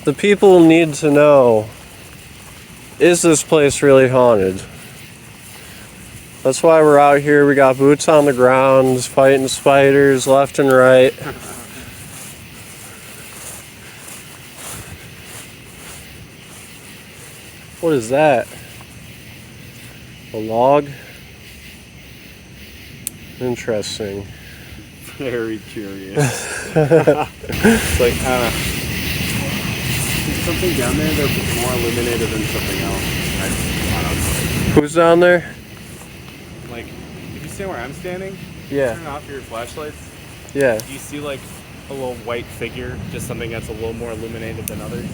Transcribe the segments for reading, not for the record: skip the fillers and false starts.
The people need to know, is this place really haunted? That's why we're out here. We got boots on the ground, fighting spiders left and right. What is that? A log? Interesting. Very curious. It's like, there's something down there that's more illuminated than something else. I don't know. Who's down there? Like, if you stand where I'm standing, Yeah. turn off your flashlights. Yeah. Do you see like a little white figure, just something that's a little more illuminated than others?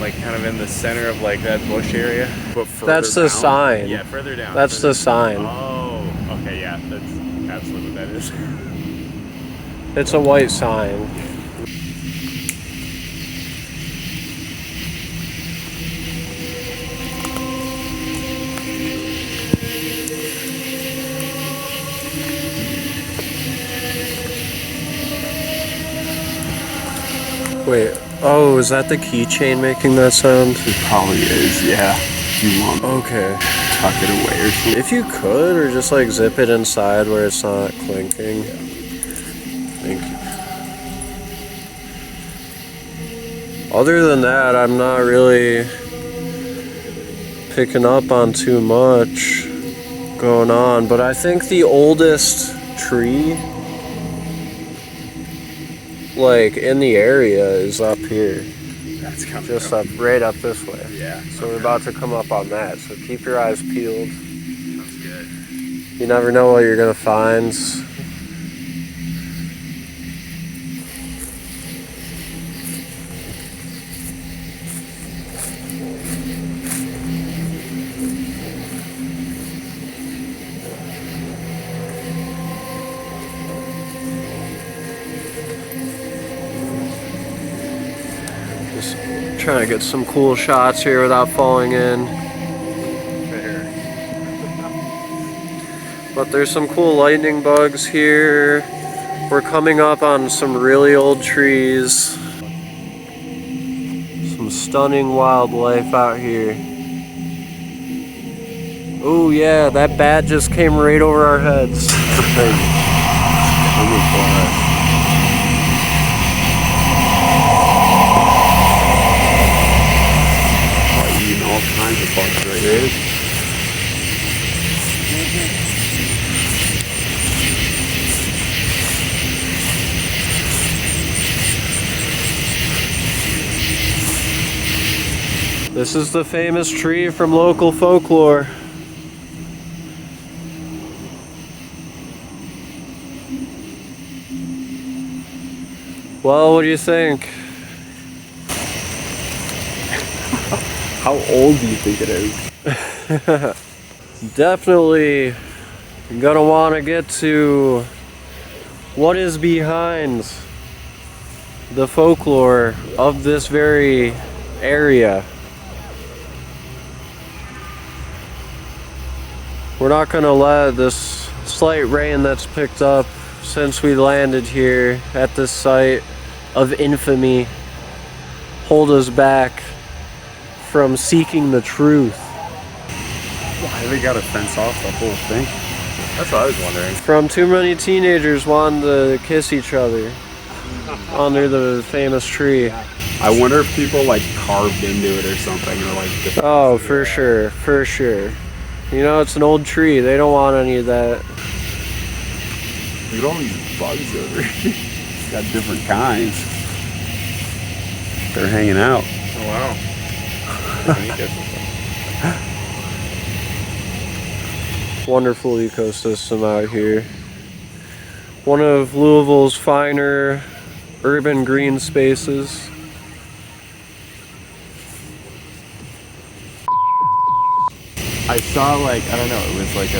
Like kind of in the center of like that bush area, but further That's the down. sign. Yeah, further down. That's the sign. Oh, okay, yeah, that's absolutely what that is. It's a white sign. Wait, oh, is that the keychain making that sound? It probably is, yeah. You want Okay. tuck it away or something? If you could, or just like zip it inside where it's not clinking. Thank you. Other than that, I'm not really picking up on too much going on, but I think the oldest tree like in the area is up here. That's coming. Just up right up this way. Yeah. So we're about to come up on that. So keep your eyes peeled. That's good. You never know what you're gonna find. Just trying to get some cool shots here without falling in. Fair. But there's some cool lightning bugs here. We're coming up on some really old trees. Some stunning wildlife out here. Oh yeah, that bat just came right over our heads. All kinds of bugs right here. This is the famous tree from local folklore. Well, what do you think? How old do you think it is? Definitely gonna want to get to what is behind the folklore of this very area. We're not gonna let this slight rain that's picked up since we landed here at this site of infamy hold us back from seeking the truth. Why they gotta fence off the whole thing? That's what I was wondering. From too many teenagers wanting to kiss each other under the famous tree. I wonder if people like carved into it or something, or like. Oh, for sure, for sure. You know, it's an old tree. They don't want any of that. Look at all these bugs over here. It's got different kinds. They're hanging out. Oh wow. Wonderful ecosystem out here. One of Louisville's finer urban green spaces. I saw like, I don't know, it was like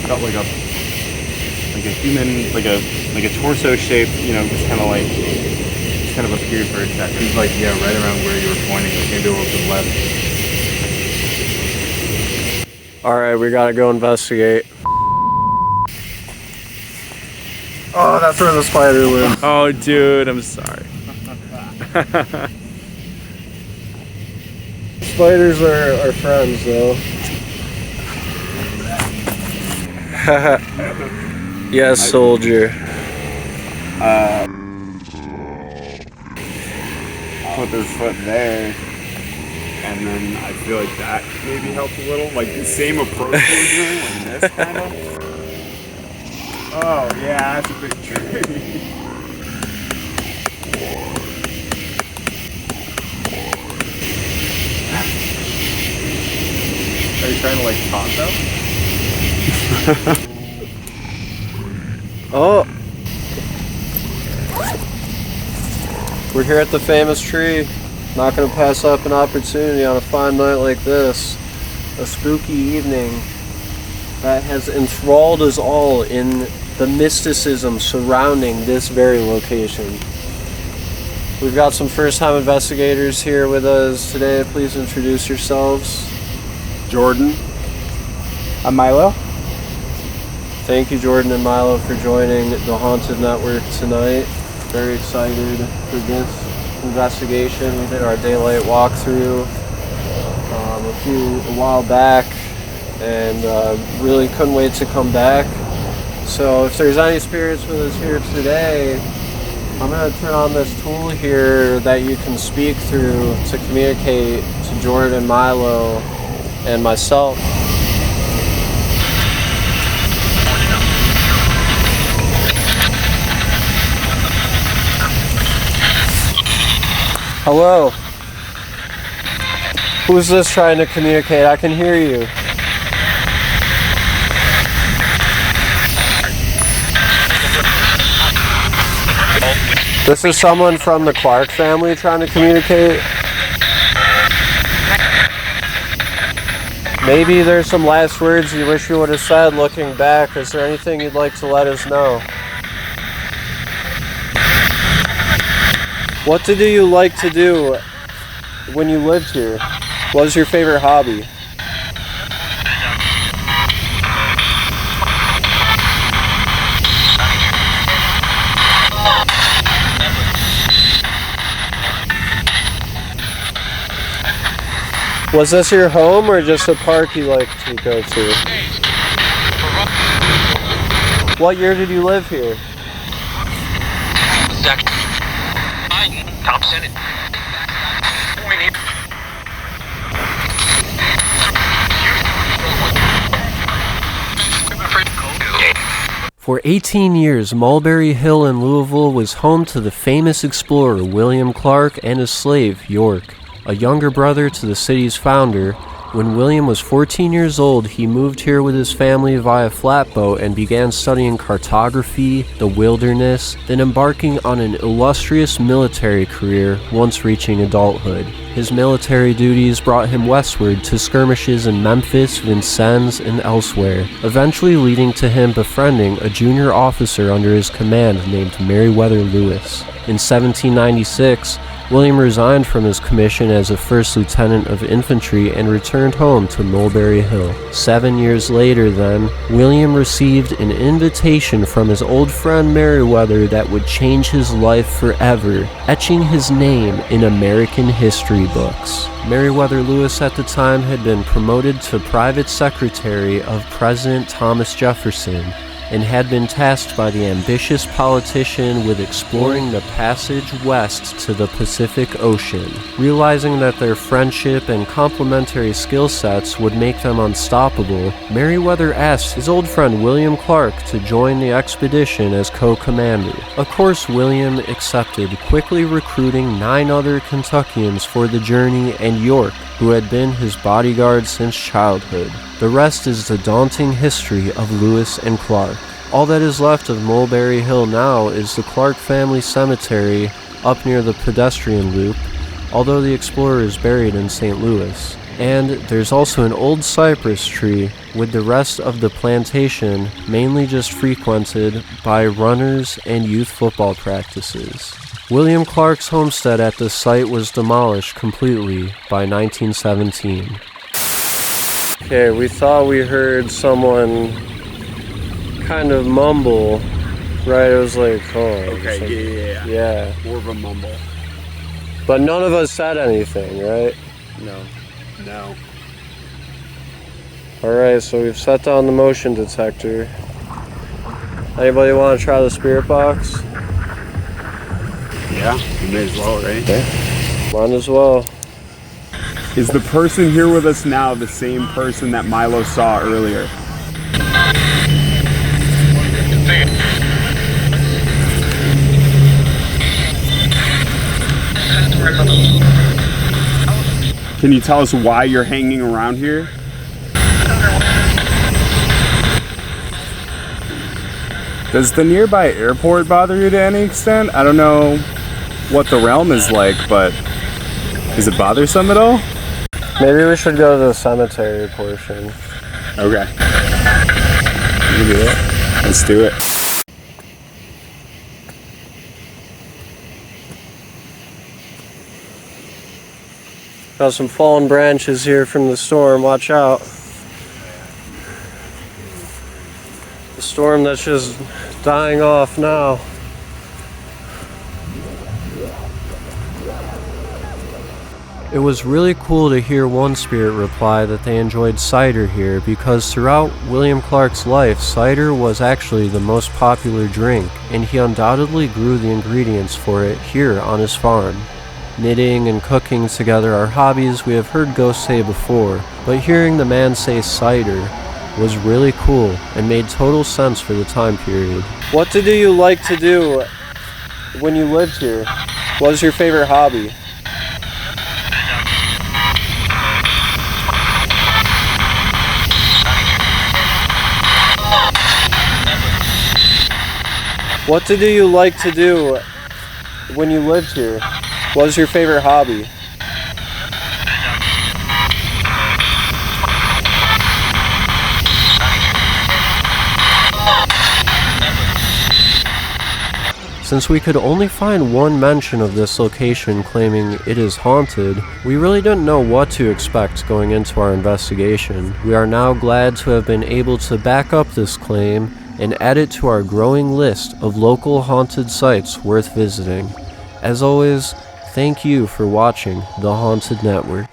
felt like a human, like a torso shape, you know, just kind of appeared for a second. It was like, yeah, right around where you were pointing, like maybe a little to the left. All right, we gotta go investigate. Oh, that's where the spider lives. Oh, dude, I'm sorry. Spiders are friends, though. Yes, soldier. Put their foot there, and then I feel like that maybe helped a little. Like the same approach we were doing, like this kind of. Oh yeah, that's a big tree. Are you trying to like talk them? Oh! We're here at the famous tree. Not gonna pass up an opportunity on a fine night like this. A spooky evening that has enthralled us all in the mysticism surrounding this very location. We've got some first-time investigators here with us today. Please introduce yourselves. Jordan. I'm Milo. Thank you, Jordan and Milo, for joining the Haunted Network tonight. Very excited for this investigation. We did our daylight walkthrough a while back, and really couldn't wait to come back. So if there's any spirits with us here today, I'm going to turn on this tool here that you can speak through to communicate to Jordan, Milo, and myself. Hello? Who's this trying to communicate? I can hear you. This is someone from the Clark family trying to communicate. Maybe there's some last words you wish you would have said looking back. Is there anything you'd like to let us know? What did you like to do when you lived here? What was your favorite hobby? Was this your home or just a park you like to go to? What year did you live here? For 18 years, Mulberry Hill in Louisville was home to the famous explorer William Clark and his slave, York, a younger brother to the city's founder. When William was 14 years old, he moved here with his family via flatboat and began studying cartography, the wilderness, then embarking on an illustrious military career once reaching adulthood. His military duties brought him westward to skirmishes in Memphis, Vincennes, and elsewhere, eventually leading to him befriending a junior officer under his command named Meriwether Lewis. In 1796, William resigned from his commission as a first lieutenant of infantry and returned home to Mulberry Hill. 7 years later then, William received an invitation from his old friend Meriwether that would change his life forever, etching his name in American history books. Meriwether Lewis at the time had been promoted to private secretary of President Thomas Jefferson, and had been tasked by the ambitious politician with exploring the passage west to the Pacific Ocean. Realizing that their friendship and complementary skill sets would make them unstoppable, Meriwether asked his old friend William Clark to join the expedition as co-commander. Of course, William accepted, quickly recruiting 9 other Kentuckians for the journey and York, who had been his bodyguard since childhood. The rest is the daunting history of Lewis and Clark. All that is left of Mulberry Hill now is the Clark family cemetery up near the pedestrian loop, although the explorer is buried in St. Louis. And there's also an old cypress tree, with the rest of the plantation mainly just frequented by runners and youth football practices. William Clark's homestead at this site was demolished completely by 1917. Okay, we thought we heard someone kind of mumble, right? It was like, oh. Okay, like, yeah. Yeah. More of a mumble. But none of us said anything, right? No. No. Alright, so we've set down the motion detector. Anybody want to try the spirit box? Yeah, you may as well, right? Okay. Might as well. Is the person here with us now the same person that Milo saw earlier? Can you tell us why you're hanging around here? Does the nearby airport bother you to any extent? I don't know what the realm is like, but is it bothersome at all? Maybe we should go to the cemetery portion. Okay. We can do it. Let's do it. Got some fallen branches here from the storm, watch out. The storm that's just dying off now. It was really cool to hear one spirit reply that they enjoyed cider here because throughout William Clark's life, cider was actually the most popular drink, and he undoubtedly grew the ingredients for it here on his farm. Knitting and cooking together are hobbies we have heard ghosts say before, but hearing the man say cider was really cool and made total sense for the time period. What did you like to do when you lived here? What was your favorite hobby? What did you like to do when you lived here? What was your favorite hobby? Since we could only find one mention of this location claiming it is haunted, we really didn't know what to expect going into our investigation. We are now glad to have been able to back up this claim and add it to our growing list of local haunted sites worth visiting. As always, thank you for watching The Haunted Network.